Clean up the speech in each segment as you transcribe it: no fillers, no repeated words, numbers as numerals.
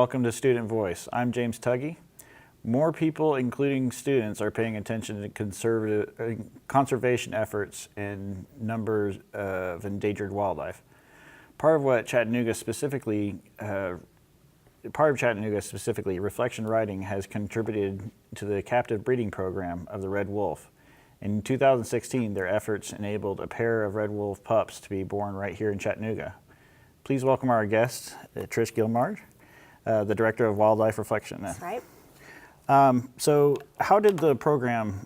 welcome to Student Voice. I'm James Tuggy. More people, including students, are paying attention to conservation efforts and numbers of endangered wildlife. Part of Chattanooga specifically, Reflection Writing has contributed to the captive breeding program of the red wolf. In 2016, their efforts enabled a pair of red wolf pups to be born right here in Chattanooga. Please welcome our guest, Tish Gailmard, the Director of Wildlife Reflection. That's right. So how did the program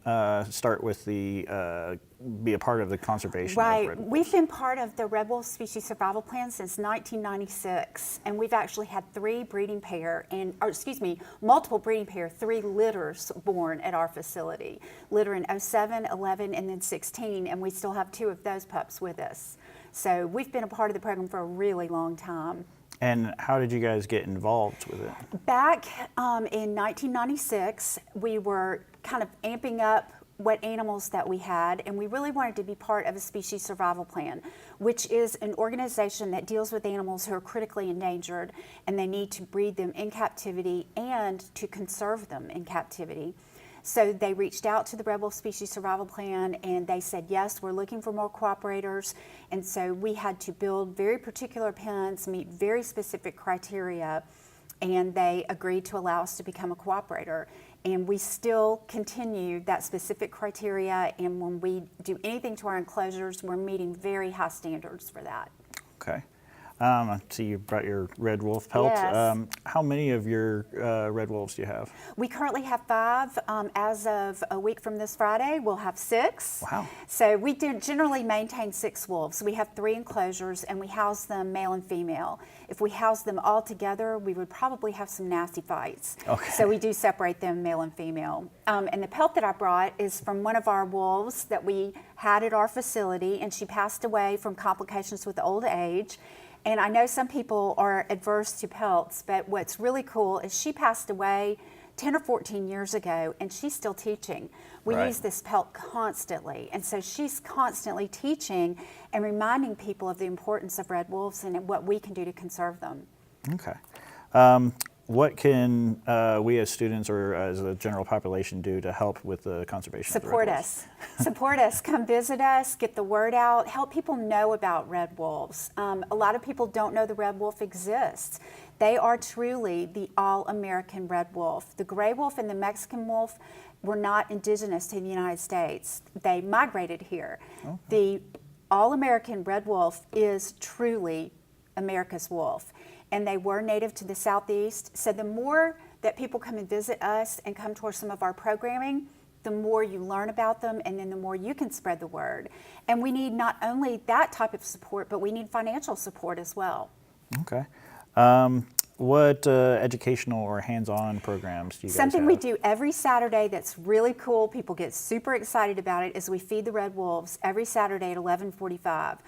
start with the, be a part of the conservation of red wolves? We've been part of the red wolf species survival plan since 1996, and we've actually had multiple breeding pair, 3 litters born at our facility. Litter in 07, 11, and then 16, and we still have 2 of those pups with us. So we've been a part of the program for a really long time. And how did you guys get involved with it? Back in 1996, we were kind of amping up what animals that we had, and we really wanted to be part of a species survival plan, which is an organization that deals with animals who are critically endangered, and they need to breed them in captivity and to conserve them in captivity. So they reached out to the Red Wolf Species Survival Plan, and they said, yes, we're looking for more cooperators. And so we had to build very particular pens, meet very specific criteria, and they agreed to allow us to become a cooperator. And we still continue that specific criteria, and when we do anything to our enclosures, we're meeting very high standards for that. Okay. I see you brought your red wolf pelt. Yes. How many of your red wolves do you have? We currently have 5. As of a week from this Friday, we'll have 6. Wow. So we do generally maintain 6 wolves. We have 3 enclosures, and we house them male and female. If we house them all together, we would probably have some nasty fights. Okay. So we do separate them male and female. And the pelt that I brought is from one of our wolves that we had at our facility, and she passed away from complications with old age. And I know some people are adverse to pelts, but what's really cool is she passed away 10 or 14 years ago, and she's still teaching. We use this pelt constantly, and so she's constantly teaching and reminding people of the importance of red wolves and what we can do to conserve them. Okay. What can we as students or as a general population do to help with the conservation of the red wolves? Support us. Come visit us, get the word out, help people know about red wolves. A lot of people don't know the red wolf exists. They are truly the all-American red wolf. The gray wolf and the Mexican wolf were not indigenous to the United States. They migrated here. Okay. The all-American red wolf is truly America's wolf. And they were native to the Southeast. So the more that people come and visit us and come towards some of our programming, the more you learn about them, and then the more you can spread the word. And we need not only that type of support, but we need financial support as well. Okay. What educational or hands-on programs do you guys have? Something we do every Saturday that's really cool, people get super excited about it, is we feed the red wolves every Saturday at 11:45.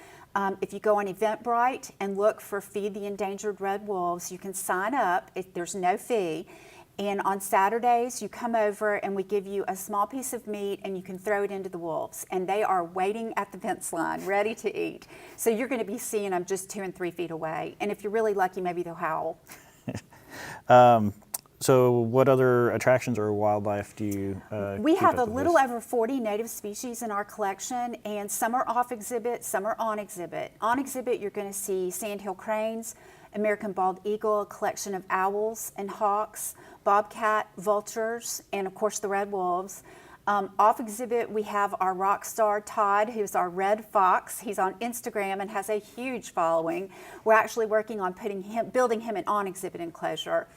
If you go on Eventbrite and look for Feed the Endangered Red Wolves, you can sign up. There's no fee. And on Saturdays, you come over and we give you a small piece of meat and you can throw it into the wolves. And they are waiting at the fence line, ready to eat. So you're going to be seeing them just 2 and 3 feet away. And if you're really lucky, maybe they'll howl. So what other attractions or wildlife do you We have a with little over 40 native species in our collection, and some are off exhibit, some are on exhibit. On exhibit, you're going to see sandhill cranes, American bald eagle, a collection of owls and hawks, bobcat, vultures, and of course the red wolves. Off exhibit, we have our rock star Todd, who's our red fox. He's on Instagram and has a huge following. We're actually working on building him an on exhibit enclosure.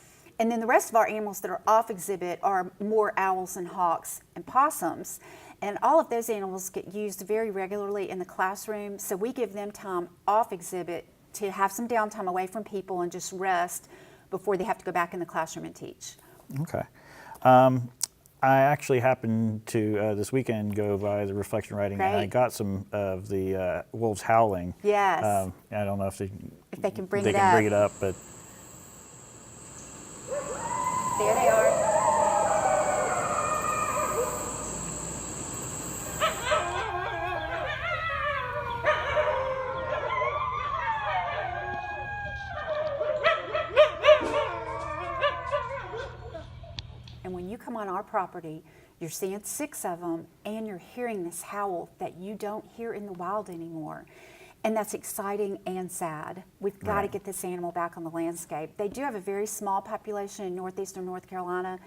And then the rest of our animals that are off exhibit are more owls and hawks and possums. And all of those animals get used very regularly in the classroom, so we give them time off exhibit to have some downtime away from people and just rest before they have to go back in the classroom and teach. Okay. I actually happened to, this weekend, go by the Reflection Writing, and I got some of the wolves howling. Yes. I don't know if they can bring it up, but... There they are. our property. You're seeing 6 of them, and you're hearing this howl that you don't hear in the wild anymore. And that's exciting and sad. We've got to Right. get this animal back on the landscape. They do have a very small population in northeastern North Carolina,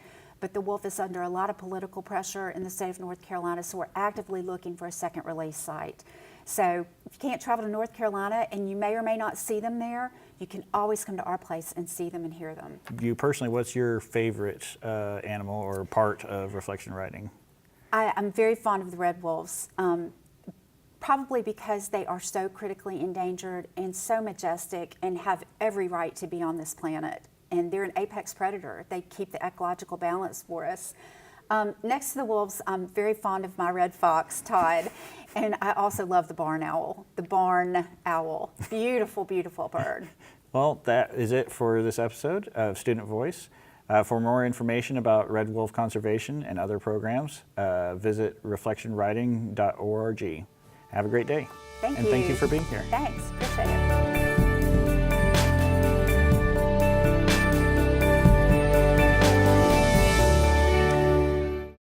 but the wolf is under a lot of political pressure in the state of North Carolina, so we're actively looking for a second release site. So if you can't travel to North Carolina and you may or may not see them there, you can always come to our place and see them and hear them. You personally, what's your favorite animal or part of reflection writing? I'm very fond of the red wolves, probably because they are so critically endangered and so majestic and have every right to be on this planet. And they're an apex predator. They keep the ecological balance for us. Next to the wolves, I'm very fond of my red fox, Todd, and I also love the barn owl. The barn owl, beautiful, beautiful bird. Well, that is it for this episode of Student Voice. For more information about red wolf conservation and other programs, visit reflectionwriting.org. Have a great day. Thank and you. thank you for being here. Thanks, appreciate it.